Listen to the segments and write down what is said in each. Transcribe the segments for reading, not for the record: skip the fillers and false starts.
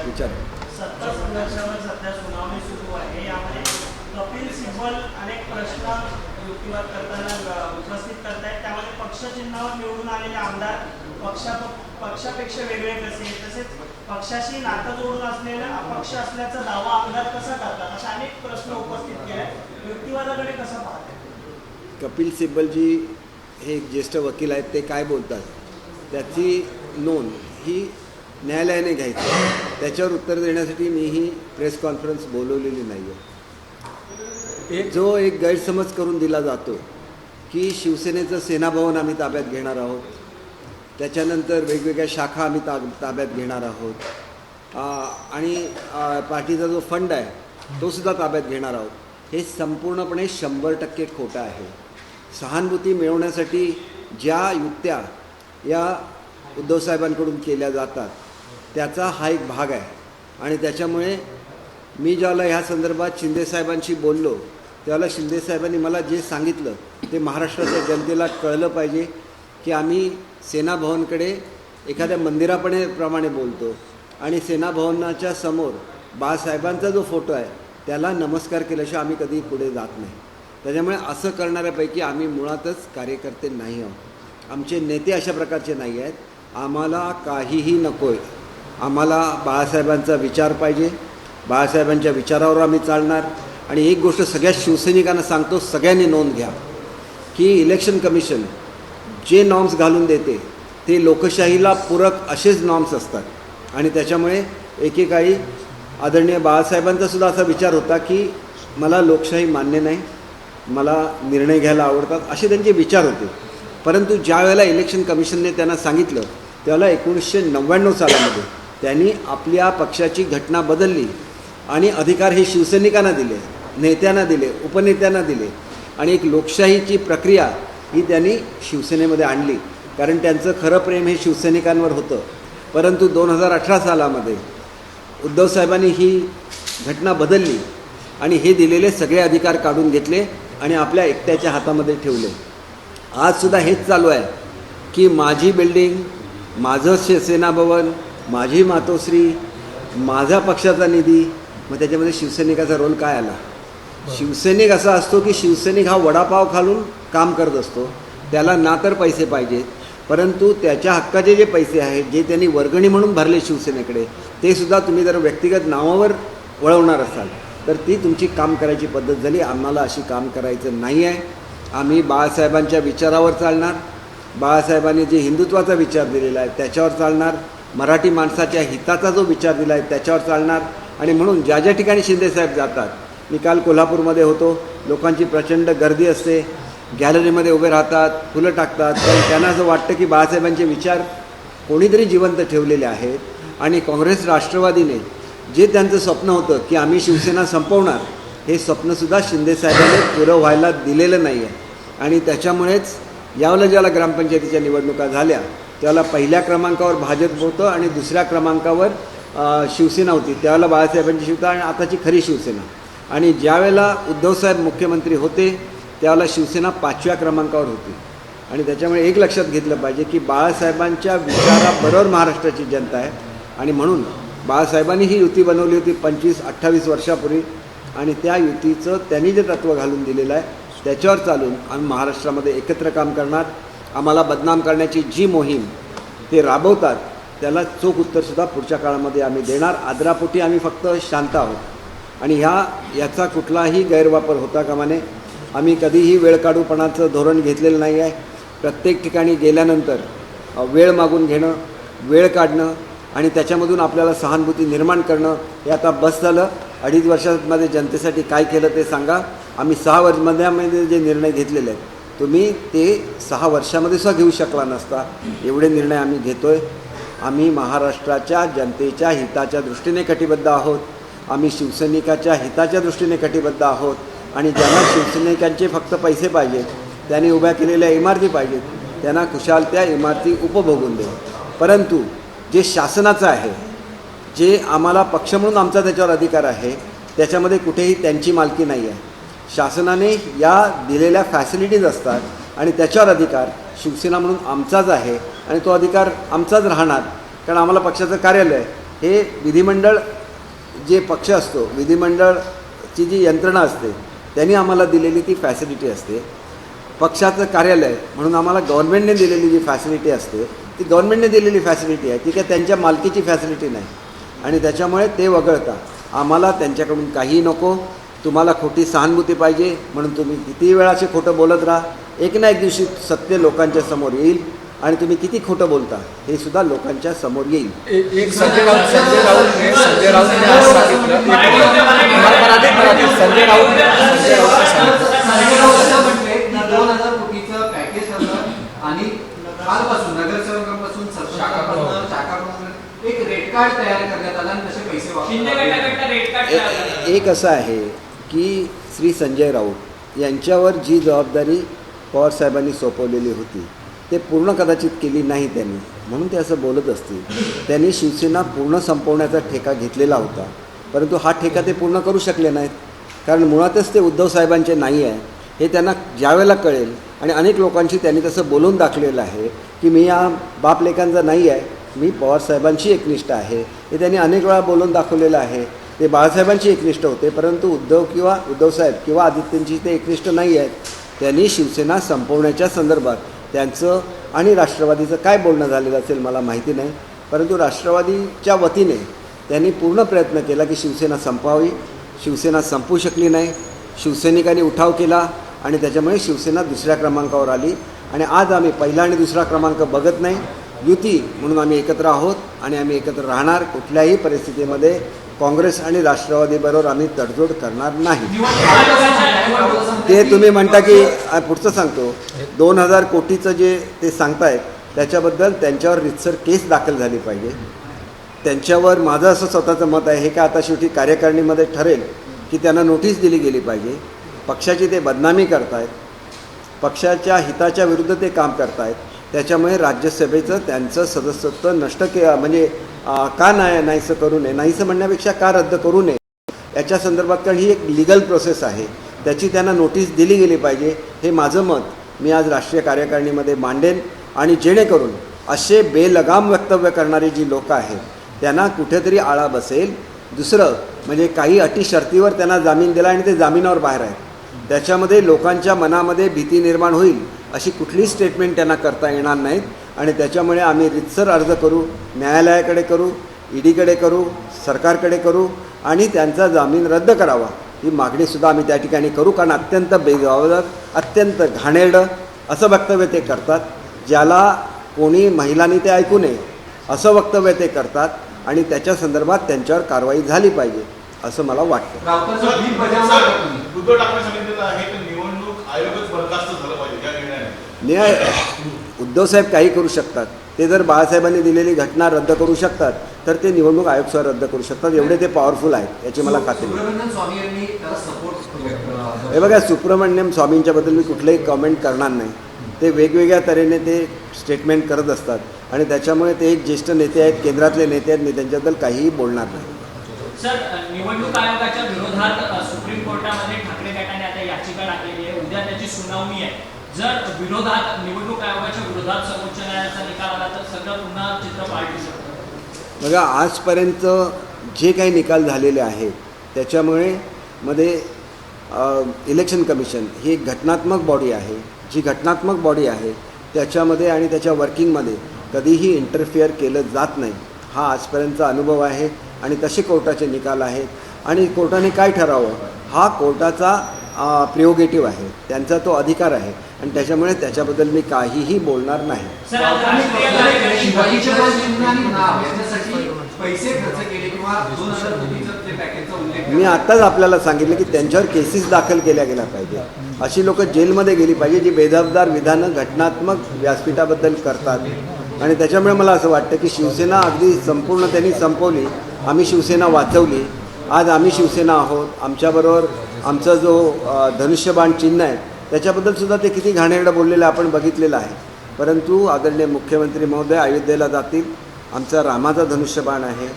विचार. सत्ता संघर्षावर सध्या सुनावणी सुरू आहे. यामध्ये कपिल सिब्बल अनेक प्रश्न युक्तिवाद करताना उपस्थित करतायत. त्यामध्ये पक्षचिन्हावर निवडून आलेले आमदार पक्षापेक्षा वेगळे कसे, तसेच पक्षाशी नातं जोडून असलेला अपक्ष असल्याचा दावा आमदार कसा करतात, असे अनेक प्रश्न उपस्थित केले. युक्तिवादाकडे कसं पाहतात? कपिल सिब्बलजी हे एक ज्येष्ठ वकील आहेत. ते काय बोलतात त्याची नोंद ही न्यायालयाने घ्यायची. त्याच्यावर उत्तर देण्यासाठी मी ही प्रेस कॉन्फरन्स बोलवलेली नाही आहे. जो एक गैरसमज करून दिला जातो की शिवसेनेचं सेनाभवन आम्ही ताब्यात घेणार आहोत, त्याच्यानंतर वेगवेगळ्या शाखा आम्ही ताब्यात घेणार आहोत, आणि पार्टीचा जो फंड आहे तो सुद्धा ताब्यात घेणार आहोत, हे संपूर्णपणे 100% खोटं आहे. सहानुभूती मिळवण्यासाठी ज्या युक्त्या या उद्धवसाहेबांकडून केल्या जातात त्याचा हा एक भाग आहे. आणि त्याच्यामुळे मी ज्याला ह्या संदर्भात शिंदेसाहेबांशी बोललो त्यावेळेला शिंदेसाहेबांनी मला जे सांगितलं ते महाराष्ट्राच्या जनतेला कळलं पाहिजे की आम्ही सेनाभवनकडे एखाद्या मंदिराप्रमाणे बोलतो आणि सेनाभवनाच्या समोर बाळासाहेबांचा जो फोटो आहे त्याला नमस्कार केल्याशिवाय आम्ही कधी पुढे जात नाही. त्याच्यामुळे असं करणाऱ्यापैकी आम्ही मुळातच कार्यकर्ते नाही आहोत. आमचे नेते अशा प्रकारचे नाही आहेत. आम्हाला काहीही नको आहे. आम्हाला बाळासाहेबांचा विचार पाहिजे. बाळासाहेबांच्या विचारावर आम्ही चालणार. आणि एक गोष्ट सगळ्या शिवसैनिकांना सांगतो, सगळ्यांनी नोंद घ्या की इलेक्शन कमिशन जे नॉर्म्स घालून देते ते लोकशाहीला पूरक असेच नॉर्म्स असतात. आणि त्याच्यामुळे एकेकाळी आदरणीय बाळासाहेबांचा सुद्धा असा विचार होता की मला लोकशाही मान्य नाही, मला निर्णय घ्यायला आवडतात, असे त्यांचे विचार होते. परंतु ज्या वेळेला इलेक्शन कमिशनने त्यांना सांगितलं त्यावेळेला 1999 सालामध्ये त्यांनी आपल्या पक्षाची घटना बदलली आणि अधिकार हे शिवसैनिकांना दिले, नेत्यांना दिले, उपनेत्यांना दिले आणि एक लोकशाहीची प्रक्रिया ही त्यांनी शिवसेनेमध्ये आणली. कारण त्यांचं खरं प्रेम हे शिवसैनिकांवर होतं. परंतु 2018 सालामध्ये उद्धवसाहेबांनी ही घटना बदलली आणि हे दिलेले सगळे अधिकार काढून घेतले आणि आपल्या एकट्याच्या हातामध्ये ठेवले. आजसुद्धा हेच चालू आहे की माझी बिल्डिंग, माझं सेनाभवन, माझी मातोश्री, माझा पक्षाचा निधी. मग त्याच्यामध्ये शिवसैनिकाचा रोल काय आला? शिवसैनिक असा असतो की शिवसैनिक हा वडापाव खालून काम करत असतो. त्याला ना तर पैसे पाहिजेत, परंतु त्याच्या हक्काचे जे पैसे आहेत जे त्यांनी वर्गणी म्हणून भरले शिवसेनेकडे ते सुद्धा तुम्ही जर व्यक्तिगत नावावर वळवणार असाल तर ती तुमची काम करायची पद्धत झाली. आम्हाला अशी काम करायचं नाही आहे. आम्ही बाळासाहेबांच्या विचारावर चालणार. बाळासाहेबांनी जे हिंदुत्वाचा विचार दिलेला आहे त्याच्यावर चालणार. मराठी माणसाच्या हिताचा जो विचार दिला आहे त्याच्यावर चालणार. आणि म्हणून ज्या ज्या ठिकाणी शिंदेसाहेब जातात, मी काल कोल्हापूरमध्ये होतो, लोकांची प्रचंड गर्दी असते, गॅलरीमध्ये उभे राहतात, फुलं टाकतात. पण त्यांना असं वाटतं की बाळासाहेबांचे विचार कोणीतरी जिवंत ठेवलेले आहेत. आणि काँग्रेस राष्ट्रवादीने जे त्यांचं स्वप्न होतं की आम्ही शिवसेना संपवणार, हे स्वप्नसुद्धा शिंदेसाहेबांनी पुरं व्हायला दिलेलं नाही आहे. आणि त्याच्यामुळेच यावेळेला ज्याला ग्रामपंचायतीच्या निवडणुका झाल्या त्यावेळेला पहिल्या क्रमांकावर भाजप होतं आणि दुसऱ्या क्रमांकावर शिवसेना होती. त्यावेळेला बाळासाहेबांची शिवता आणि आताची खरी शिवसेना. आणि ज्यावेळेला उद्धवसाहेब मुख्यमंत्री होते त्यावेळेला शिवसेना 5व्या क्रमांकावर होती. आणि त्याच्यामुळे एक लक्षात घेतलं पाहिजे की बाळासाहेबांच्या विचाराबरोबर महाराष्ट्राची जनता आहे. आणि म्हणून बाळासाहेबांनी ही युती बनवली होती 25-28 वर्षापूर्वी. आणि त्या युतीचं त्यांनी जे तत्त्व घालून दिलेलं आहे त्याच्यावर चालून आम्ही महाराष्ट्रामध्ये एकत्र काम करणार. आम्हाला बदनाम करण्याची जी मोहीम ते राबवतात त्याला चोख उत्तरसुद्धा पुढच्या काळामध्ये आम्ही देणार. आदरापोटी आम्ही फक्त शांत आहोत आणि याचा कुठलाही गैरवापर होता कामा नये. आम्ही कधीही वेळकाढूपणाचं धोरण घेतलेलं नाही आहे. प्रत्येक ठिकाणी गेल्यानंतर वेळ मागून घेणं, वेळ काढणं आणि त्याच्यामधून आपल्याला सहानुभूती निर्माण करणं हे आता बस झालं. 2.5 वर्षांमध्ये जनतेसाठी काय केलं ते सांगा. आम्ही 6 वर्षामध्ये जे निर्णय घेतलेले आहेत तुम्ही ते 6 वर्षामध्ये सुद्धा घेऊ शकला नसता. एवढे निर्णय आम्ही घेतो आहे. आम्ही महाराष्ट्राच्या जनतेच्या हिताच्या दृष्टीने कटिबद्ध आहोत. आम्ही शिवसैनिकाच्या हिताच्या दृष्टीने कटिबद्ध आहोत. आणि ज्यांना शिवसैनिकांचे फक्त पैसे पाहिजेत, त्यांनी उभ्या केलेल्या इमारती पाहिजेत, त्यांना खुशाल त्या इमारती उपभोगून देऊ. परंतु जे शासनाचं आहे, जे आम्हाला पक्ष म्हणून आमचा त्याच्यावर अधिकार आहे, त्याच्यामध्ये कुठेही त्यांची मालकी नाही आहे. शासनाने या दिलेल्या फॅसिलिटीज असतात आणि त्याच्यावर अधिकार शिवसेना म्हणून आमचाच आहे आणि तो अधिकार आमचाच राहणार. कारण आम्हाला पक्षाचं कार्यालय आहे, हे विधिमंडळ जे पक्ष असतो, विधिमंडळची जी यंत्रणा असते त्यांनी आम्हाला दिलेली ती फॅसिलिटी असते. पक्षाचं कार्यालय म्हणून आम्हाला गव्हर्नमेंटने दिलेली जी फॅसिलिटी असते ती गव्हर्नमेंटने दिलेली फॅसिलिटी आहे, ती काय त्यांच्या मालकीची फॅसिलिटी नाही. आणि त्याच्यामुळे ते वगळता आम्हाला त्यांच्याकडून काहीही नको. तुम्हाला खोटी सहानुभूती पाहिजे म्हणून तुम्ही कितीही वेळाचे खोटं बोलत राहा, एक ना एक दिवशी सत्य लोकांच्या समोर येईल आणि तुम्ही किती खोटं बोलता हे सुद्धा लोकांच्या समोर येईल. एक संजय राऊतने आज सांगितलं, संजय राऊतने असं म्हटले की 2000 कोटीचं पॅकेज होतं आणि कालपासून नगरसेवकांपासून शाखाप्रमुख एक रेड कार्ड तयार करण्यात आला आणि तसे पैसे वापरले. एक असं आहे की श्री संजय राऊत यांच्यावर जी जबाबदारी पवारसाहेबांनी सोपवलेली होती ते पूर्ण कदाचित केली नाही त्यांनी, म्हणून ते असं बोलत असतील. त्यांनी शिवसेना पूर्ण संपवण्याचा ठेका घेतलेला होता, परंतु हा ठेका ते पूर्ण करू शकले नाहीत. कारण मुळातच ते उद्धव साहेबांचे नाही आहे हे त्यांना ज्यावेळेला कळेल. आणि अनेक लोकांशी त्यांनी तसं बोलून दाखवलेलं आहे की मी या बापलेकांचा नाही आहे, मी पवारसाहेबांची एकनिष्ठ आहे, हे त्यांनी अनेक वेळा बोलून दाखवलेलं आहे. ते बाळासाहेबांची एकनिष्ठ होते, परंतु उद्धवसाहेब किंवा आदित्यंची ते एकनिष्ठ नाही आहेत. त्यांनी शिवसेना संपवण्याच्या संदर्भात त्यांचं आणि राष्ट्रवादीचं काय बोलणं झालेलं असेल मला माहिती नाही, परंतु राष्ट्रवादीच्या वतीने त्यांनी पूर्ण प्रयत्न केला की शिवसेना संपवावी. शिवसेना संपू शकली नाही. शिवसैनिकांनी उठाव केला आणि त्याच्यामुळे शिवसेना दुसऱ्या क्रमांकावर आली. आणि आज आम्ही पहिला आणि दुसरा क्रमांक बघत नाही, युती म्हणून आम्ही एकत्र आहोत आणि आम्ही एकत्र राहणार. कुठल्याही परिस्थितीमध्ये काँग्रेस आणि राष्ट्रवादीबरोबर आम्ही तडजोड करणार नाही. ते तुम्ही म्हणता की पुढचं सांगतो, 2000 कोटीचं जे ते सांगतायत त्याच्याबद्दल त्यांच्यावर रितसर केस दाखल झाली पाहिजे. त्यांच्यावर माझं असं स्वतःचं मत आहे, हे काय आता शेवटी कार्यकारिणीमध्ये ठरेल की त्यांना नोटीस दिली गेली पाहिजे. पक्षाची ते बदनामी करतायत, पक्षाच्या हिताच्या विरुद्ध ते काम करतायत. त्याच्यामुळे राज्यसभेचं त्यांचं सदस्यत्व नष्ट म्हणजे का नाहीसं करू नये, नाहीसं म्हणण्यापेक्षा का रद्द करू नये याच्या संदर्भात. कारण ही एक लिगल प्रोसेस आहे, त्याची त्यांना नोटीस दिली गेली पाहिजे. हे माझं मत मी आज राष्ट्रीय कार्यकारिणीमध्ये मांडेन. आणि जेणेकरून असे बेलगाम वक्तव्य करणारी जी लोकं आहेत त्यांना कुठेतरी आळा बसेल. दुसरं म्हणजे काही अटी शर्तीवर त्यांना जामीन दिला आणि ते जामिनावर बाहेर आहेत, त्याच्यामध्ये लोकांच्या मनामध्ये भीती निर्माण होईल अशी कुठलीही स्टेटमेंट त्यांना करता येणार नाहीत. आणि त्याच्यामुळे आम्ही रितसर अर्ज करू, न्यायालयाकडे करू, ईडीकडे करू, सरकारकडे करू आणि त्यांचा जामीन रद्द करावा ही मागणीसुद्धा आम्ही त्या ठिकाणी करू. कारण अत्यंत बेजबाबदार, अत्यंत घाणेरडं असं वक्तव्य ते करतात, ज्याला कोणी महिलांनी ते ऐकू नये असं वक्तव्य ते करतात. आणि त्याच्या संदर्भात त्यांच्यावर कारवाई झाली पाहिजे असं मला वाटतं. राऊतांचं बिल बजावणार का तुम्ही? उद्धव ठाकरे सांगितलेलं आहे की निवडणूक आयोगच बरखास्त झालं पाहिजे या निर्णयाने. न्याय उद्धवसाहेब काही करू शकतात. ते जर बाळासाहेबांनी दिलेली घटना रद्द करू शकतात तर ते निवडणूक आयोगसह रद्द करू शकतात. एवढे ते पॉवरफुल आहेत याची मला खात्री आहे. सुब्रमण्यम स्वामी यांनी त्याला सपोर्ट हे बघा, सुब्रमण्यम स्वामींच्याबद्दल मी कुठलंही कमेंट करणार नाही. ते वेगवेगळ्या तऱ्हेने ते स्टेटमेंट करत असतात आणि त्याच्यामुळे ते एक ज्येष्ठ नेते आहेत, केंद्रातले नेते आहेत, मी त्यांच्याबद्दल काहीही बोलणार नाही. सर, निवडणूक आयोगाच्या विरोधात सुप्रीम कोर्टामध्ये ठाकरे गटाने आता याचिका टाकलेली आहे. उद्या त्याची सुनावणी आहे. जर निवडणूक आयोगाच्या विरोधात सर्वोच्च न्यायालयाचा निकाल आला तर सगळं पुन्हा चित्र पालटू शकतं. बघा, आजपर्यंत जे काही निकाल झालेले आहेत त्याच्यामुळे मध्ये इलेक्शन कमिशन ही एक घटनात्मक बॉडी आहे. जी घटनात्मक बॉडी आहे त्याच्यामध्ये आणि त्याच्या वर्किंगमध्ये कधीही इंटरफिअर केलं जात नाही, हा आजपर्यंतचा अनुभव आहे. आणि तसे कोर्टाचे निकाल आहेत आणि कोर्टाने काय ठरावं हा कोर्टाचा प्रिओगेटिव्ह आहे, त्यांचा तो अधिकार आहे. आणि त्याच्यामुळे त्याच्याबद्दल मी काहीही बोलणार नाही. शिवाजीच्या आणि नाव याच्यासाठी पैसे खर्च केले किंवा 2000 कोटीचं जे पॅकेजचा उल्लेख मी आत्ताच आपल्याला सांगितलं की त्यांच्यावर केसेस दाखल केल्या गेल्या पाहिजे. अशी लोक जेलमध्ये गेली पाहिजे जी बेजबाबदार विधानं घटनात्मक व्यासपीठाबद्दल करतात. आणि त्याच्यामुळे मला असं वाटतं की शिवसेना अगदी संपूर्ण त्यांनी संपवली. आम्ही शिवसेना वाचवली. आज आम्ही शिवसेना आहोत. आमच्याबरोबर आमचा जो धनुष्यबाण चिन्ह आहे त्याच्याबद्दलसुद्धा ते किती घाणेरडं बोललेलं आपण बघितलेलं आहे. परंतु आदरणीय मुख्यमंत्री महोदय अयोध्येला जातील. आमचा रामाचा धनुष्यबाण आहे.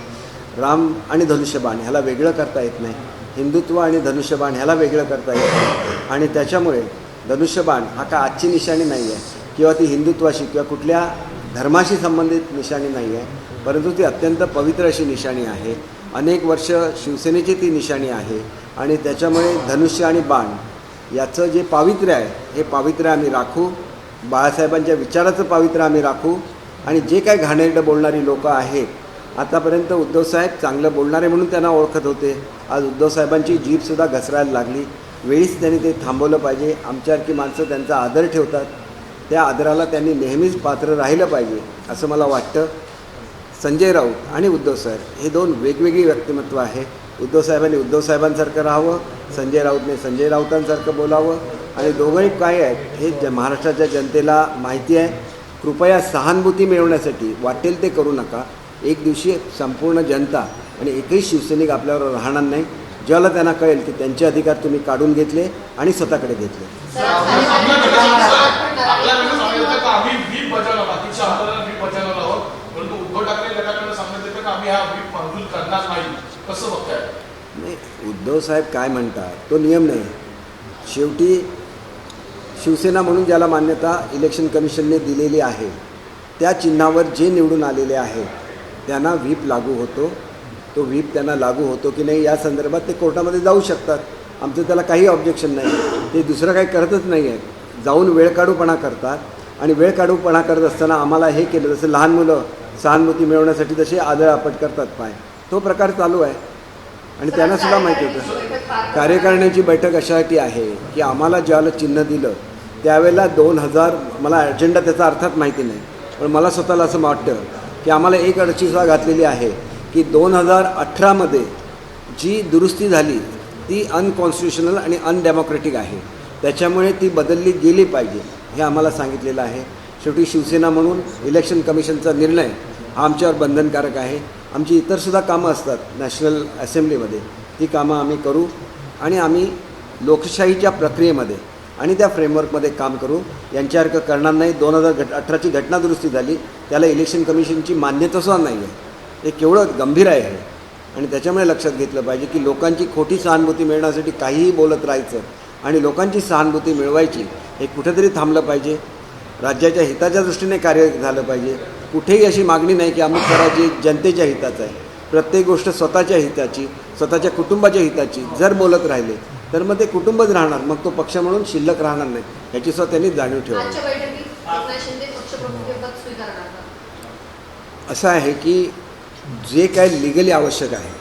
राम आणि धनुष्यबाण ह्याला वेगळं करता येत नाही. हिंदुत्व आणि धनुष्यबाण ह्याला वेगळं करता येत नाही. आणि त्याच्यामुळे धनुष्यबाण हा का आजची निशाणी नाही आहे किंवा ती हिंदुत्वाशी किंवा कुठल्या धर्माशी संबंधित निशाणी नाही आहे, परंतु ती अत्यंत पवित्र अशी निशाणी आहे. अनेक वर्ष शिवसेनेची ती निशाणी आहे आणि त्याच्यामुळे धनुष्य आणि बाण याचं जे पावित्र्य आहे हे पावित्र्य आम्ही राखू. बाळासाहेबांच्या विचाराचं पावित्र्य आम्ही राखू. आणि जे काही घाणेरडं बोलणारी लोकं आहेत, आतापर्यंत उद्धवसाहेब चांगलं बोलणारे म्हणून त्यांना ओळखत होते. आज उद्धवसाहेबांची जीभसुद्धा घसरायला लागली. वेळीच त्यांनी ते थांबवलं पाहिजे. आमच्यासारखी माणसं त्यांचा आदर ठेवतात, त्या आदराला त्यांनी नेहमीच पात्र राहिलं पाहिजे असं मला वाटतं. संजय राऊत आणि उद्धवसाहेब हे दोन वेगवेगळी व्यक्तिमत्व आहे. उद्धवसाहेबांनी उद्धवसाहेबांसारखं राहावं, संजय राऊतने संजय राऊतांसारखं बोलावं. आणि दोघंही काय आहेत हे महाराष्ट्राच्या जनतेला माहिती आहे. कृपया सहानुभूती मिळवण्यासाठी वाटेल ते करू नका. एक दिवशी संपूर्ण जनता आणि एकही शिवसैनिक आपल्यावर राहणार नाही, ज्याला त्यांना कळेल की त्यांचे अधिकार तुम्ही काढून घेतले आणि स्वतःकडे घेतले. आपल्याकडे सांगितलं का आम्ही व्हीप बजावला, बाकीच्या आंदोलनाला व्हीप बजावला आहोत, परंतु उद्धव ठाकरे गटाकडे सांगण्यात येतं का आम्ही हा व्हीप मंजूर करणार नाही. कसं बघताय? नाही, उद्धवसाहेब काय म्हणतात तो नियम नाही. शेवटी शिवसेना म्हणून ज्याला मान्यता इलेक्शन कमिशनने दिलेली आहे त्या चिन्हावर जे निवडून आलेले आहेत त्यांना व्हीप लागू होतो. तो व्हीप त्यांना लागू होतो की नाही या संदर्भात ते कोर्टामध्ये जाऊ शकतात. आमचं त्याला काही ऑब्जेक्शन नाही. ते दुसरं काही करतच नाही आहेत, जाऊन वेळकाढूपणा करतात. आणि वेळकाढूपणा करत असताना आम्हाला हे केलं, जसं लहान मुलं सहानुभूती मिळवण्यासाठी जसे आदळआपट करतात पाय, तो प्रकार चालू आहे. आणि त्यांनासुद्धा माहिती होतं. कार्यकारिणीची बैठक अशासाठी आहे की आम्हाला ज्यावेळेला चिन्ह दिलं त्यावेळेला 2000 मला अजेंडा त्याचा अर्थात माहिती नाही, पण मला स्वतःला असं वाटतं की आम्हाला एक अडचणीसुद्धा घातलेली आहे की 2018मध्ये जी दुरुस्ती झाली ती अनकॉन्स्टिट्युशनल आणि अनडेमोक्रेटिक आहे. त्याच्यामुळे ती बदलली गेली पाहिजे हे आम्हाला सांगितलेलं आहे. शेवटी शिवसेना म्हणून इलेक्शन कमिशनचा निर्णय हा आमच्यावर बंधनकारक आहे. आमची इतरसुद्धा कामं असतात नॅशनल असेंब्लीमध्ये, ती कामं आम्ही करू आणि आम्ही लोकशाहीच्या प्रक्रियेमध्ये आणि त्या फ्रेमवर्कमध्ये काम करू. यांच्यासारखं करणार नाही. 2018ची घटना दुरुस्ती झाली, त्याला इलेक्शन कमिशनची मान्यतासुद्धा नाही आहे. हे केवढं गंभीर आहे हे. आणि त्याच्यामुळे लक्षात घेतलं पाहिजे की लोकांची खोटी सहानुभूती मिळण्यासाठी काहीही बोलत राहायचं आणि लोकांची सहानुभूती मिळवायची हे कुठेतरी थांबलं पाहिजे. राज्याच्या हिताच्या दृष्टीने कार्य झालं पाहिजे. कुठेही अशी मागणी नाही की अमुक करा जी जनतेच्या हिताचं आहे. प्रत्येक गोष्ट स्वतःच्या हिताची, स्वतःच्या कुटुंबाच्या हिताची जर बोलत राहिले तर मग ते कुटुंबच राहणार, मग तो पक्ष म्हणून शिल्लक राहणार नाही. ह्याची सुद्धा त्यांनी जाणीव ठेवावी. आजच्या बैठकीत एकनाथ शिंदे पक्षप्रमुखपद स्वीकारणार का? असं आहे की जे काय लिगली आवश्यक आहे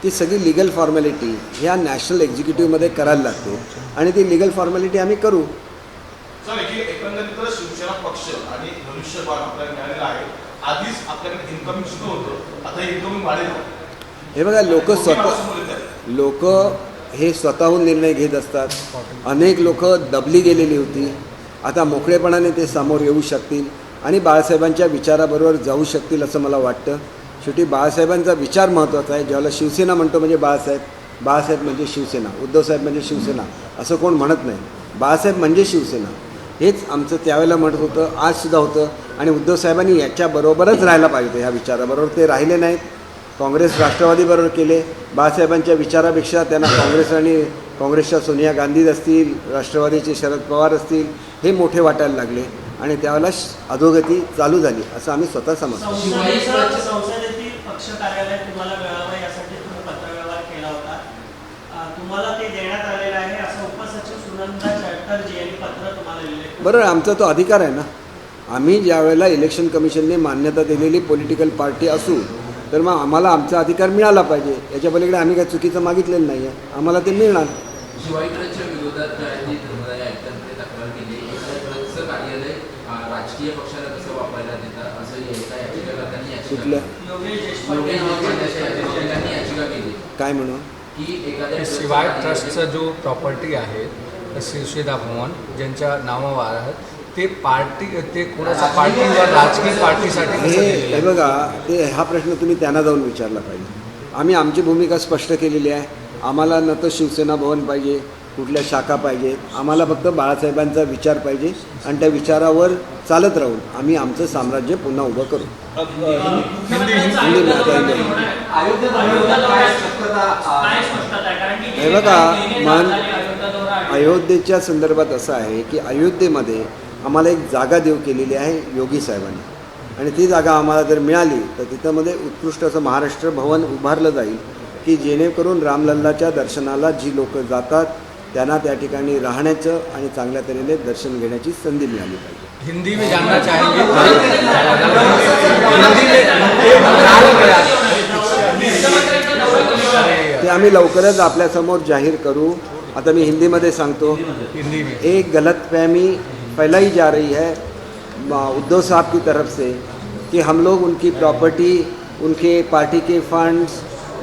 ती सगळी लिगल फॉर्मॅलिटी ह्या नॅशनल एक्झिक्युटिव्हमध्ये करायला लागते आणि ती लिगल फॉर्मॅलिटी आम्ही करू. सर, एकंदरीत शिवसेना पक्ष आणि धनुष्यबाण आपल्याला मिळालेला आहे. आधीच आपल्याकडे इन्कमिंग सुरू होतं, आता इन्कमिंग वाढेल. हे बघा, लोक हे स्वतःहून निर्णय घेत असतात. अनेक लोक दबली गेलेली होती, आता मोकळेपणाने ते समोर येऊ शकतील आणि बाळासाहेबांच्या विचाराबरोबर जाऊ शकतील असं मला वाटतं. शेवटी बाळासाहेबांचा विचार महत्त्वाचा आहे. ज्यावेळेला शिवसेना म्हणतो म्हणजे बाळासाहेब, बाळासाहेब म्हणजे शिवसेना, उद्धवसाहेब म्हणजे शिवसेना असं कोण म्हणत नाही. बाळासाहेब म्हणजे शिवसेना हेच आमचं त्यावेळेला म्हणत होतं, आजसुद्धा होतं. आणि उद्धवसाहेबांनी याच्याबरोबरच राहायला पाहिजे. ह्या विचाराबरोबर ते राहिले नाहीत. काँग्रेस राष्ट्रवादीबरोबर केले. बाळासाहेबांच्या विचारापेक्षा त्यांना काँग्रेस आणि काँग्रेसच्या सोनिया गांधी असतील, राष्ट्रवादीचे शरद पवार असतील, हे मोठे वाटायला लागले आणि त्यावेळेला अधोगती चालू झाली असं आम्ही स्वतः समजतो. संसदेतील पक्ष कार्यालय तुम्हाला मिळावं यासाठी तुम्ही पत्रव्यवहार केला होता. तुम्हाला ते देण्यात आलेलं आहे असं उपसचिव सुनंदा चटर्जी यांनी पत्र तुम्हाला लिहिले. बरोबर, आमचा तो अधिकार आहे ना. आम्ही ज्यावेळेला इलेक्शन कमिशनने मान्यता दिलेली पॉलिटिकल पार्टी असू तर मग आम्हाला आमचा अधिकार मिळाला पाहिजे. याच्या पलीकडे आम्ही काही चुकीचं मागितलेलं नाही आहे, आम्हाला ते मिळणार. शिवाजीराजांच्या विरोधात जी धर्मदाय आयुक्तांकडे तक्रार केली, एखाद्या कार्यालय राजकीय पक्षाला कसं वापरायला देतात असं एका याचिकाकर्त्यांनी कुठल्या योगेश देशपांडे याचिका केली. काय म्हणून की एखाद्या शिवाय ट्रस्टचं जो प्रॉपर्टी आहे शिवसेना भवन ज्यांच्या नावावर आहे ते पार्टी, ते कोणाच्या पार्टीवर राजकीय पार्टीसाठी कसं दिलेलं हे आहे? बघा, ते हा प्रश्न तुम्ही त्यांना जाऊन विचारला पाहिजे. आम्ही आमची भूमिका स्पष्ट केलेली आहे. आम्हाला न तर शिवसेना भवन पाहिजे, कुठल्या शाखा पाहिजे, आम्हाला फक्त बाळासाहेबांचा विचार पाहिजे आणि त्या विचारावर चालत राहून आम्ही आमचं साम्राज्य पुन्हा उभं करू. हे बघा, अयोध्येच्या संदर्भात असं आहे की अयोध्येमध्ये आम्हाला एक जागा देऊ केलेली आहे योगी साहेबांनी. आणि ती जागा आम्हाला जर मिळाली तर तिथंमध्ये उत्कृष्ट असं महाराष्ट्र भवन उभारलं जाईल की जेणेकरून रामलल्लाच्या दर्शनाला जी लोक जातात त्यांना त्या ठिकाणी राहण्याचं आणि चांगल्या तऱ्हेने दर्शन घेण्याची संधी मिळाली पाहिजे. हिंदी में जानना चाहेंगे हिंदी में लाल प्रयास ते आम्ही लवकरच आपल्यासमोर जाहीर करू. आता मी हिंदीमध्ये सांगतो. हिंदी में एक गलतफहमी फैलाई जा रही है उद्धव साहब की तरफ से कि हम लोग उनकी प्रॉपर्टी, उनके पार्टी के फंड्स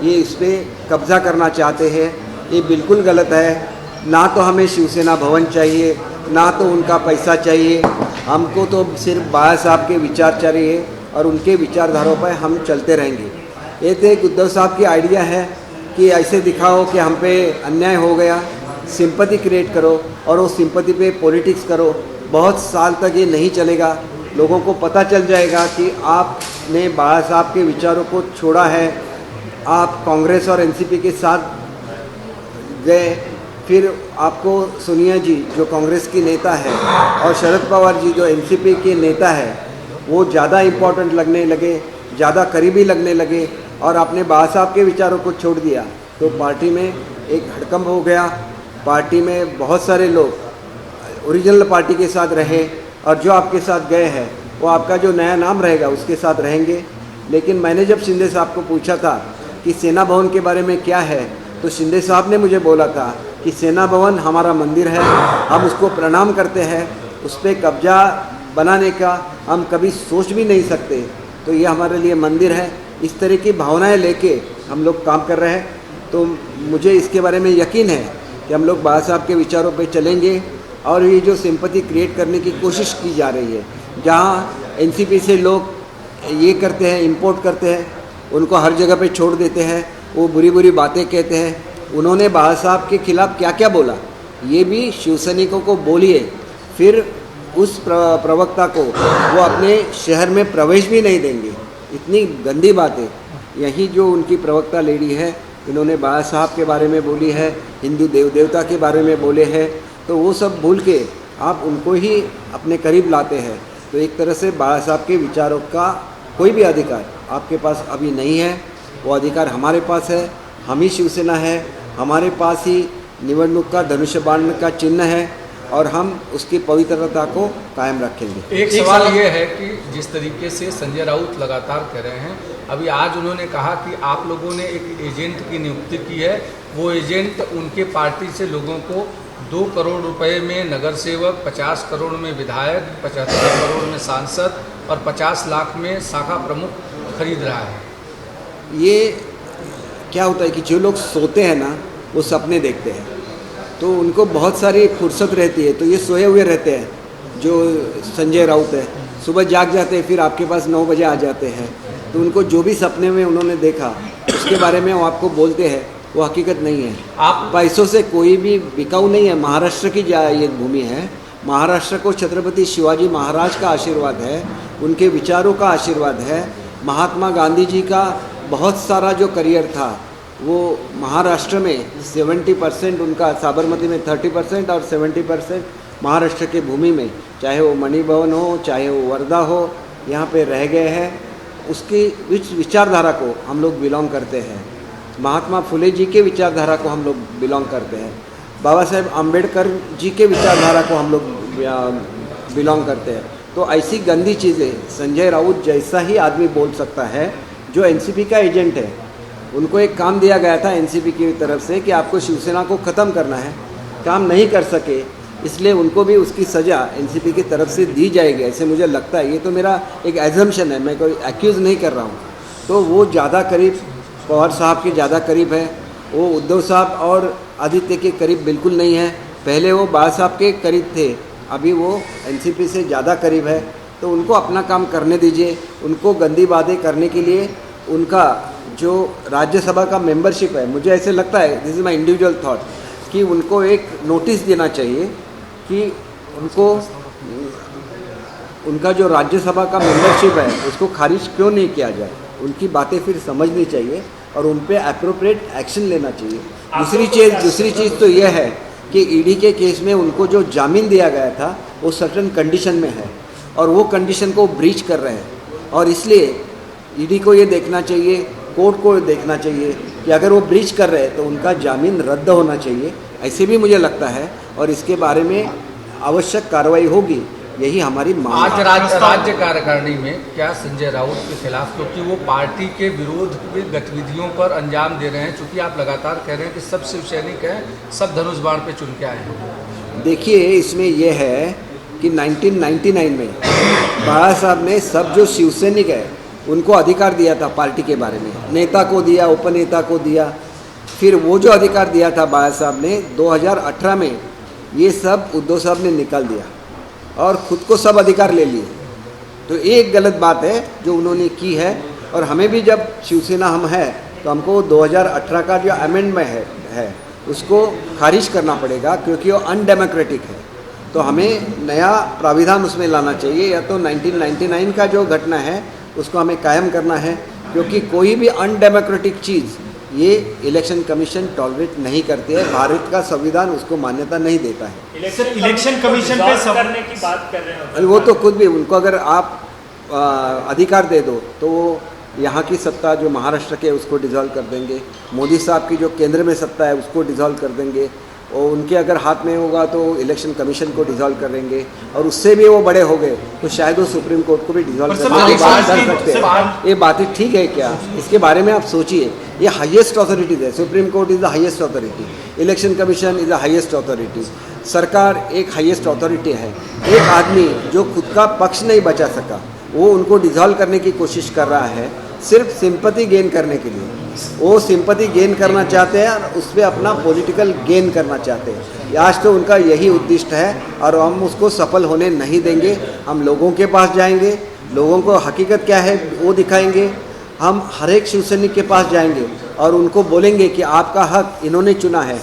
ये इस पर कब्ज़ा करना चाहते हैं. ये बिल्कुल गलत है. ना तो हमें शिवसेना भवन चाहिए, ना तो उनका पैसा चाहिए. हमको तो सिर्फ बाबा साहब के विचार चाहिए और उनके विचारधारों पर हम चलते रहेंगे. ये तो एक उद्धव साहब की आइडिया है कि ऐसे दिखाओ कि हम पे अन्याय हो गया, सिंपैथी क्रिएट करो और वो सिंपैथी पे पॉलिटिक्स करो. बहुत साल तक ये नहीं चलेगा. लोगों को पता चल जाएगा कि आपने बाबा साहब के विचारों को छोड़ा है, आप कांग्रेस और एनसीपी के साथ गए. फिर आपको सोनिया जी जो कांग्रेस की नेता है और शरद पवार जी जो एनसीपी के नेता है वो ज़्यादा इम्पोर्टेंट लगने लगे, ज़्यादा करीबी लगने लगे और आपने बाबा साहब के विचारों को छोड़ दिया. तो पार्टी में एक हड़कंप हो गया. पार्टी में बहुत सारे लोग ओरिजिनल पार्टी के साथ रहे और जो आपके साथ गए हैं वो आपका जो नया नाम रहेगा उसके साथ रहेंगे. लेकिन मैंने जब शिंदे साहब को पूछा था कि सेना भवन के बारे में क्या है तो शिंदे साहब ने मुझे बोला था कि सेना भवन हमारा मंदिर है, हम उसको प्रणाम करते हैं, उस पर कब्जा बनाने का हम कभी सोच भी नहीं सकते. तो ये हमारे लिए मंदिर है. इस तरह की भावनाएं लेके हम लोग काम कर रहे हैं. तो मुझे इसके बारे में यकीन है कि हम लोग बाबा साहब के विचारों पे चलेंगे. और ये जो सिंपैथी क्रिएट करने की कोशिश की जा रही है, जहाँ एनसीपी से लोग ये करते हैं, इंपोर्ट करते हैं, उनको हर जगह पे छोड़ देते हैं, वो बुरी बुरी बातें कहते हैं. उन्होंने बाबा साहब के खिलाफ क्या क्या बोला ये भी शिवसैनिकों को बोलिए. फिर उस प्रवक्ता को वो अपने शहर में प्रवेश भी नहीं देंगे. इतनी गंदी बातें यही जो उनकी प्रवक्ता लेडी है इन्होंने बाबा साहब के बारे में बोली है, हिंदू देव देवता के बारे में बोले हैं. तो वो सब भूल के आप उनको ही अपने करीब लाते हैं. तो एक तरह से बाबा साहब के विचारों का कोई भी अधिकार आपके पास अभी नहीं है. वो अधिकार हमारे पास है. हम ही शिवसेना है, हमारे पास ही निवडणूक का धनुष्य बाण का चिन्ह है और हम उसकी पवित्रता को कायम रखेंगे. एक सवाल ये है कि जिस तरीके से संजय राउत लगातार कह रहे हैं, अभी आज उन्होंने कहा कि आप लोगों ने एक एजेंट की नियुक्ति की है, वो एजेंट उनके पार्टी से लोगों को 2 करोड़ रुपए में नगर सेवक, 50 करोड़ में विधायक, 75 करोड़ में सांसद और 50 लाख में शाखा प्रमुख खरीद रहा है. ये क्या होता है कि जो लोग सोते हैं ना वो सपने देखते हैं. तो उनको बहुत सारी फुर्सत रहती है. तो ये सोए हुए रहते हैं. जो संजय राउत है सुबह जाग जाते हैं, फिर आपके पास 9 बजे आ जाते हैं. तो उनको जो भी सपने में उन्होंने देखा उसके बारे में वो आपको बोलते हैं, वो हकीकत नहीं है. आप पैसों से कोई भी बिकाऊ नहीं है. महाराष्ट्र की ये भूमि है. महाराष्ट्र को छत्रपति शिवाजी महाराज का आशीर्वाद है, उनके विचारों का आशीर्वाद है. महात्मा गांधी जी का बहुत सारा जो करियर था वो महाराष्ट्र में 70% उनका, साबरमती में 30% और 70% महाराष्ट्र के भूमि में, चाहे वो मणिभवन हो, चाहे वो वर्धा हो, यहाँ पे रह गए हैं. उसकी विचारधारा को हम लोग बिलोंग करते हैं. महात्मा फुले जी के विचारधारा को हम लोग बिलोंग करते हैं. बाबा साहेब आम्बेडकर जी के विचारधारा को हम लोग बिलोंग करते हैं. तो ऐसी गंदी चीज़ें संजय राउत जैसा ही आदमी बोल सकता है जो एनसीपी का एजेंट है. उनको एक काम दिया गया था एनसीपी की तरफ से कि आपको शिवसेना को ख़त्म करना है, काम नहीं कर सके, इसलिए उनको भी उसकी सज़ा एनसीपी की तरफ से दी जाएगी, ऐसे मुझे लगता है. ये तो मेरा एक एजम्पशन है, मैं कोई एक्यूज़ नहीं कर रहा हूँ. तो वो ज़्यादा करीब पवार साहब के ज़्यादा करीब है. वो उद्धव साहब और आदित्य के करीब बिल्कुल नहीं है. पहले वो बाबा साहब के करीब थे, अभी वो एनसीपी से ज़्यादा करीब है. तो उनको अपना काम करने दीजिए. उनको गंदी बातें करने के लिए उनका जो राज्यसभा का मेंबरशिप है, मुझे ऐसे लगता है, दिस इज़ माय इंडिविजुअल थॉट, कि उनको एक नोटिस देना चाहिए कि उनको उनका जो राज्यसभा का मेंबरशिप है उसको खारिज क्यों नहीं किया जाए. उनकी बातें फिर समझनी चाहिए और उन पर अप्रोप्रिएट एक्शन लेना चाहिए. दूसरी चीज़ तो यह है कि ईडी के केस में उनको जो जामीन दिया गया था वो सर्टन कंडीशन में है और वो कंडीशन को ब्रीच कर रहे हैं. और इसलिए ईडी को ये देखना चाहिए, कोर्ट को देखना चाहिए कि अगर वो ब्रीच कर रहे हैं तो उनका जामीन रद्द होना चाहिए, ऐसे भी मुझे लगता है, और इसके बारे में आवश्यक कार्रवाई होगी, यही हमारी मांग आज है। राज्य कार्यकारिणी में क्या संजय राउत के खिलाफ, क्योंकि वो पार्टी के विरोध की गतिविधियों पर अंजाम दे रहे हैं, चूंकि आप लगातार कह रहे हैं कि सब शिव सैनिक हैं, सब धनुष बाण पे चुन के आए हैं। देखिए, इसमें यह है कि 1999 में बाला साहब ने सब जो शिव सैनिक है उनको अधिकार दिया था पार्टी के बारे में, नेता को दिया, उपनेता को दिया, फिर वो जो अधिकार दिया था बाला साहब ने 2018 में ये सब उद्धव साहब ने निकाल दिया और खुद को सब अधिकार ले लिए। तो एक गलत बात है जो उन्होंने की है, और हमें भी जब शिवसेना हम है तो हमको 2018 का जो अमेंडमेंट है उसको खारिज करना पड़ेगा, क्योंकि वो अनडेमोक्रेटिक है। तो हमें नया प्राविधान उसमें लाना चाहिए, या तो 1999 का जो घटना है उसको हमें कायम करना है, क्योंकि कोई भी अनडेमोक्रेटिक चीज़ ये इलेक्शन कमीशन टॉलरेट नहीं करती है। भारत का संविधान उसको मान्यता नहीं देता है। इलेक्शन कमीशन पे करने की बात कर रहे हैं, वो तो खुद भी, उनको अगर आप अधिकार दे दो तो वो यहाँ की सत्ता जो महाराष्ट्र के उसको डिसॉल्व कर देंगे, मोदी साहब की जो केंद्र में सत्ता है उसको डिसॉल्व कर देंगे, और उनके अगर हाथ में होगा तो इलेक्शन कमीशन को डिसॉल्व कर देंगे, और उससे भी वो बड़े हो गए तो शायद वो सुप्रीम कोर्ट को भी डिसॉल्व करने की बात कर सकते हैं। ये बातें ठीक है क्या? इसके बारे में आप सोचिए। ये हाईएस्ट अथॉरिटीज है, supreme court is the highest authority, election commission is the highest authority, सरकार एक हाईएस्ट अथॉरिटी है। एक आदमी जो खुद का पक्ष नहीं बचा सका वो उनको डिसॉल्व करने की कोशिश कर रहा है, सिर्फ सिंपैथी गेन करने के लिए। वो सिंपैथी गेन करना चाहते हैं और उस पर अपना पॉलिटिकल गेन करना चाहते हैं। आज तो उनका यही उद्देश्य है और हम उसको सफल होने नहीं देंगे। हम लोगों के पास जाएंगे, लोगों को हकीकत क्या है वो दिखाएंगे। हम हर एक शिव सैनिक के पास जाएंगे और उनको बोलेंगे कि आपका हक इन्होंने चुना है।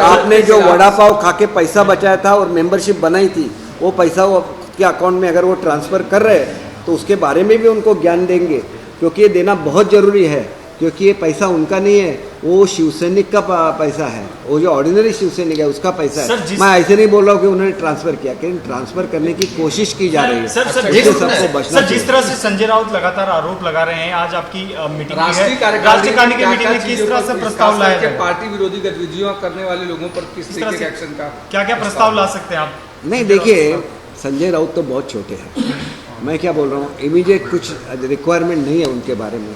आपने जो वड़ा पाव खा के पैसा बचाया था और मेंबरशिप बनाई थी, वो पैसा वो के अकाउंट में अगर वो ट्रांसफ़र कर रहे हैं तो उसके बारे में भी उनको ज्ञान देंगे, क्योंकि ये देना बहुत ज़रूरी है। क्योंकि ये पैसा उनका नहीं है, वो शिवसैनिक का पैसा है, वो जो ऑर्डिनरी शिवसैनिक है उसका पैसा है। मैं ऐसे नहीं बोल रहा हूँ कि उन्होंने ट्रांसफर किया, लेकिन ट्रांसफर करने की कोशिश की जा रही है। सर, जिस तरह से संजय राउत लगातार आरोप लगा रहे हैं, आज आपकी मीटिंग राष्ट्रीय कार्यकारिणी की मीटिंग में किस तरह से प्रस्ताव लाया जाए? पार्टी विरोधी गतिविधियां करने वाले लोगों पर किस तरह के एक्शन का क्या क्या प्रस्ताव ला सकते हैं आप? नहीं, देखिए, संजय राउत तो बहुत छोटे हैं। मैं क्या बोल रहा हूँ, इमीडिएट कुछ रिक्वायरमेंट नहीं है उनके बारे में।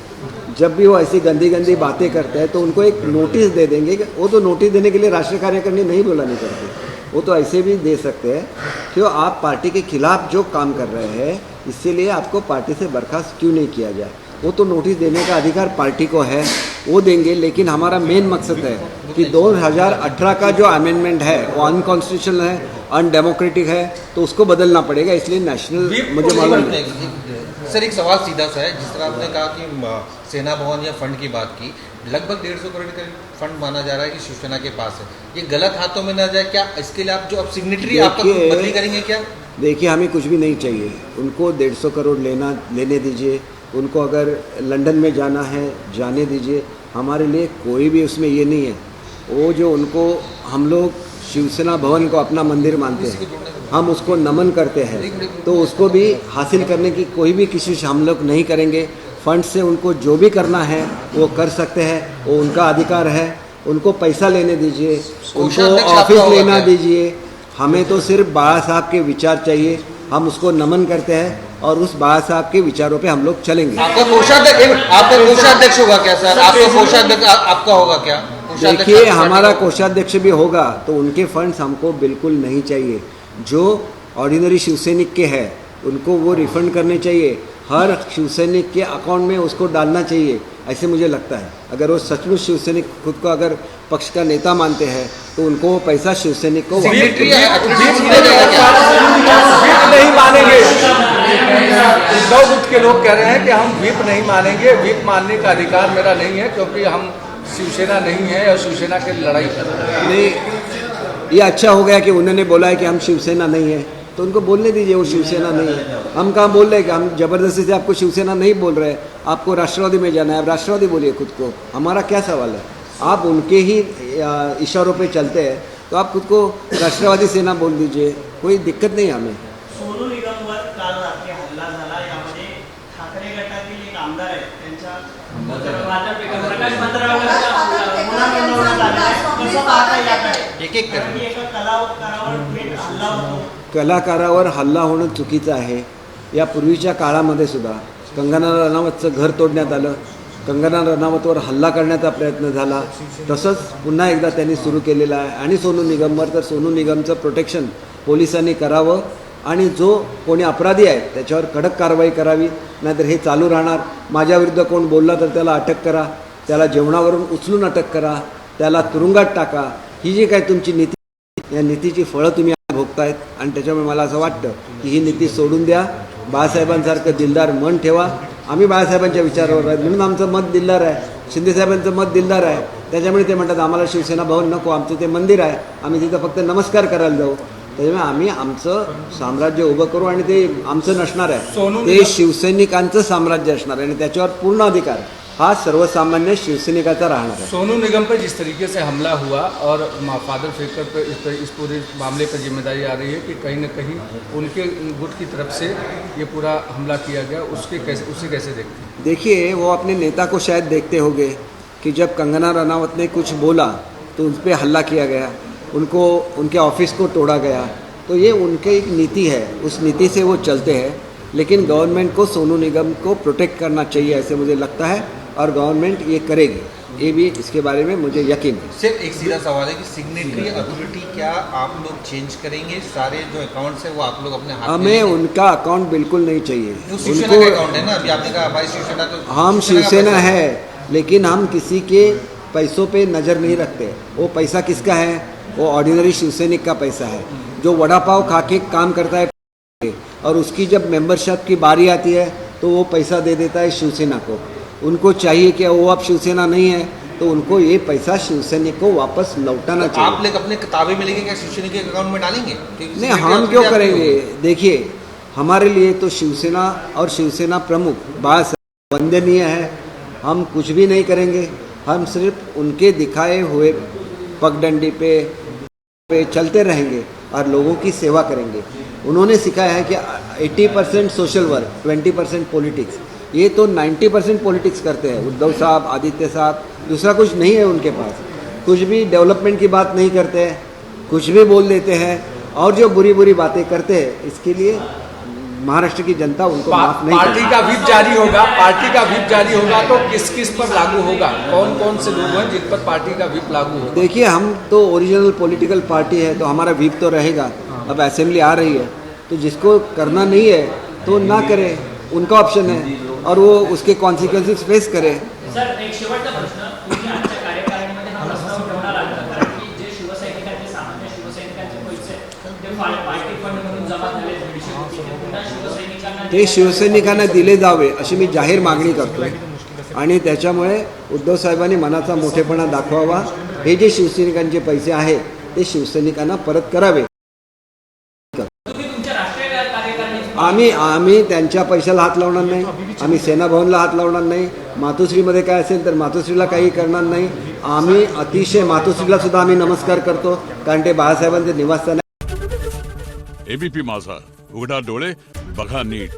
जब भी वो ऐसी गंदी गंदी बातें करते हैं तो उनको एक नोटिस दे देंगे। वो तो नोटिस देने के लिए राष्ट्रीय कार्यकारिणी नहीं बुलानी पड़ती, वो तो ऐसे भी दे सकते हैं कि आप पार्टी के खिलाफ जो काम कर रहे हैं इसीलिए आपको पार्टी से बर्खास्त क्यों नहीं किया जाए। वो तो नोटिस देने का अधिकार पार्टी को है, वो देंगे। लेकिन हमारा मेन मकसद है कि 2018 का जो अमेंडमेंट है वो अनकॉन्स्टिट्यूशनल है, अनडेमोक्रेटिक है, तो उसको बदलना पड़ेगा। इसलिए नेशनल मुझे मालूम है। सर, एक सवाल सीधा सा है। जिस तरह आपने कहा कि सेना भवन या फंड की बात की, लगभग 150 करोड़ का फंड माना जा रहा है कि शिवसेना के पास है, ये गलत हाथों में ना जाए क्या? इसके लिए आप जो अब सिग्नेटरी आपका बदली करेंगे क्या? देखिए, हमें कुछ भी नहीं चाहिए, उनको 150 करोड़ लेने दीजिए। उनको अगर लंदन में जाना है जाने दीजिए, हमारे लिए कोई भी उसमें ये नहीं है। वो जो उनको, हम लोग शिवसेना भवन को अपना मंदिर मानते हैं, हम उसको नमन करते हैं, तो उसको भी हासिल करने की कोई भी कोशिश हम लोग नहीं करेंगे। फंड से उनको जो भी करना है वो कर सकते हैं, वो उनका अधिकार है। उनको पैसा लेने दीजिए, उनको ऑफिस लेना दीजिए। हमें तो सिर्फ बाला साहब के विचार चाहिए, हम उसको नमन करते हैं और उस बाला साहब के विचारों पे हम लोग चलेंगे। आपका कोषाध्यक्ष होगा क्या सर? आपका कोषाध्यक्ष आपका होगा क्या? देखिए, हमारा कोषाध्यक्ष भी होगा तो उनके फंड्स हमको बिल्कुल नहीं चाहिए। जो ऑर्डिनरी शिवसैनिक के हैं उनको वो रिफंड करने चाहिए, हर शिवसैनिक के अकाउंट में उसको डालना चाहिए, ऐसे मुझे लगता है। अगर वो सचमुच शिवसैनिक खुद को अगर पक्ष का नेता मानते हैं तो उनको वो पैसा शिवसैनिक को नहीं मानेंगे। उद्धव गुट के लोग कह रहे हैं कि हम व्हिप नहीं मानेंगे। व्हिप मानने का अधिकार मेरा नहीं है, क्योंकि हम शिवसेना नहीं है और शिवसेना की लड़ाई कर रहे हैं। नहीं, ये अच्छा हो गया कि उन्होंने बोला है कि हम शिवसेना नहीं है, तो उनको बोलने दीजिए वो शिवसेना नहीं है। हम कहाँ बोल रहे हैं कि हम जबरदस्ती से आपको शिवसेना नहीं बोल रहे हैं, आपको राष्ट्रवादी में जाना है, आप राष्ट्रवादी बोलिए खुद को, हमारा क्या सवाल है। आप उनके ही इशारों पे चलते हैं तो आप खुद को राष्ट्रवादी सेना बोल दीजिए, कोई दिक्कत नहीं हमें। सोनू निगमवर काल रात्री हल्ला झाला, यामध्ये ठाकरे प्रकाशपत्रावर गुन्हा नोंदवण्यात आलेला आहे. कसं पाहता याकडे? एक एक कारण की एका कलाकारावर थेट हल्ला होतो. कलाकारावर हल्ला होणं चुकीचं आहे. या पूर्वीच्या काळामध्ये सुद्धा कंगना रनौतचं घर तोडण्यात आलं, कंगना रनौतवर हल्ला करण्याचा प्रयत्न झाला. तसंच पुन्हा एकदा त्यांनी सुरू केलेलं आहे. आणि सोनू निगमवर तर सोनू निगमचं प्रोटेक्शन पोलिसांनी करावं आणि जो कोणी अपराधी आहे त्याच्यावर कडक कारवाई करावी, नाहीतर हे चालू राहणार. माझ्याविरुद्ध कोण बोलला तर त्याला अटक करा, त्याला जेवणावरून उचलून अटक करा, त्याला तुरुंगात टाका. ही जी काय तुमची नीती, या नीतीची फळं तुम्ही भोगतायत. आणि त्याच्यामुळे मला असं वाटतं की ही नीती सोडून द्या. बाळासाहेबांसारखं दिलदार मन ठेवा. आम्ही बाळासाहेबांच्या विचारावर आहे म्हणून आमचं मत दिलदार आहे, शिंदेसाहेबांचं मत दिलदार आहे. त्याच्यामुळे ते म्हणतात आम्हाला शिवसेना भवन नको, आमचं ते मंदिर आहे, आम्ही तिथं फक्त नमस्कार करायला जाऊ. त्याच्यामुळे आम्ही आमचं साम्राज्य उभं करू आणि ते आमचं नसणार आहे, ते शिवसैनिकांचं साम्राज्य असणार आहे आणि त्याच्यावर पूर्ण अधिकार हा सर्वसामान्य शिवसैनिकाचा राहणार है। सोनू निगम पर जिस तरीके से हमला हुआ और फादर फेकर पर इस पूरे मामले पर जिम्मेदारी आ रही है कि कहीं न कहीं उनके गुट की तरफ से ये पूरा हमला किया गया, उसे कैसे देखते हैं? देखिए, वो अपने नेता को शायद देखते होंगे कि जब कंगना रनावत ने कुछ बोला तो उन पर हल्ला किया गया, उनको उनके ऑफिस को तोड़ा गया। तो ये उनके एक नीति है, उस नीति से वो चलते हैं। लेकिन गवर्नमेंट को सोनू निगम को प्रोटेक्ट करना चाहिए, ऐसे मुझे लगता है, और गवर्नमेंट ये करेगी, ये भी इसके बारे में मुझे यकीन है। सिर्फ एक सीधा सवाल है कि सिग्नेटरी अथॉरिटी क्या आप लोग चेंज करेंगे? सारे जो अकाउंट्स है वो आप लोग अपने हाथ में हमें लेंगे? उनका अकाउंट बिल्कुल नहीं चाहिए। वो शिवसेना का अकाउंट है ना, अभी आपने कहा हमारी शिवसेना तो हम शिवसेना का शिवसेना पैसा है, लेकिन हम किसी के पैसों पे नज़र नहीं रखते। वो पैसा किसका है? वो ऑर्डिनरी शिवसैनिक का पैसा है, जो वड़ा पाव खा के काम करता है और उसकी जब मेंबरशिप की बारी आती है तो वो पैसा दे देता है शिवसेना को। उनको चाहिए कि वो अब शिवसेना नहीं है तो उनको ये पैसा शिवसैनिक को वापस लौटाना चाहिए। आप लोग अपने किताबें में लेके क्या शिवसेना के अकाउंट में डालेंगे? क्योंकि नहीं, सिग्नेटरी हम क्यों अथॉरिटी करेंगे? आपको- देखिए, हमारे लिए तो शिवसेना और शिवसेना प्रमुख बाळासाहेब वंदनीय है। हम कुछ भी नहीं करेंगे, हम सिर्फ उनके दिखाए हुए पगडंडी पे चलते रहेंगे और लोगों की सेवा करेंगे। उन्होंने सिखाया है कि 80% सोशल वर्क, 20% पॉलिटिक्स। ये तो 90% पॉलिटिक्स करते हैं। उद्धव साहब, आदित्य साहब, दूसरा कुछ नहीं है उनके पास। कुछ भी डेवलपमेंट की बात नहीं करते हैं, कुछ भी बोल देते हैं और जो बुरी बुरी बातें करते हैं, इसके लिए महाराष्ट्र की जनता उनको माफ नहीं पार्टी करेगी। का व्हिप जारी होगा, पार्टी का व्हिप जारी होगा तो किस किस पर लागू होगा? कौन कौन से लोग हैं जिन पर पार्टी का व्हिप लागू होगा? देखिए, हम तो ओरिजिनल पॉलिटिकल पार्टी है तो हमारा व्हिप तो रहेगा। अब असेंबली आ रही है तो जिसको करना नहीं है तो ना करे, उनका ऑप्शन है और वो उसके कॉन्सिक्वेंसेस फेस करे। सर, एक शेवटचा प्रश्न, तुम्ही आजच्या कार्यकारिणीमध्ये हा प्रस्ताव ठेवणार आहात कारण की जे शिवसैनिकांचे, सामान्य शिवसैनिकांचे पैसे ते पार्टी फंड म्हणून जमा झाले 150 कोटी, ते पुन्हा शिवसैनिकांना ते शिवसैनिकांना दिले जावे अशी मी जाहीर मागणी करतो आणि त्याच्यामुळे उद्धव साहेबांनी मनाचा मोठेपणा दाखवावा। हे जे शिवसैनिकांचे पैसे आहेत ते शिवसैनिकांना परत करावे। तुम्ही तुमच्या राष्ट्रीय कार्यकारिणीत आम्ही त्यांच्या पैशाला हात लावणार नाही, आम्ही सेना भवनला हात लावणार नाही, मातोश्रीमध्ये काय असेल तर मातोश्रीला काही करणार नाही। आम्ही अतिशय मातोश्रीला सुद्धा आम्ही नमस्कार करतो कारण ते बाळासाहेबांचे निवासस्थान आहे। एबीपी माझा, उघडा डोळे बघा नीट।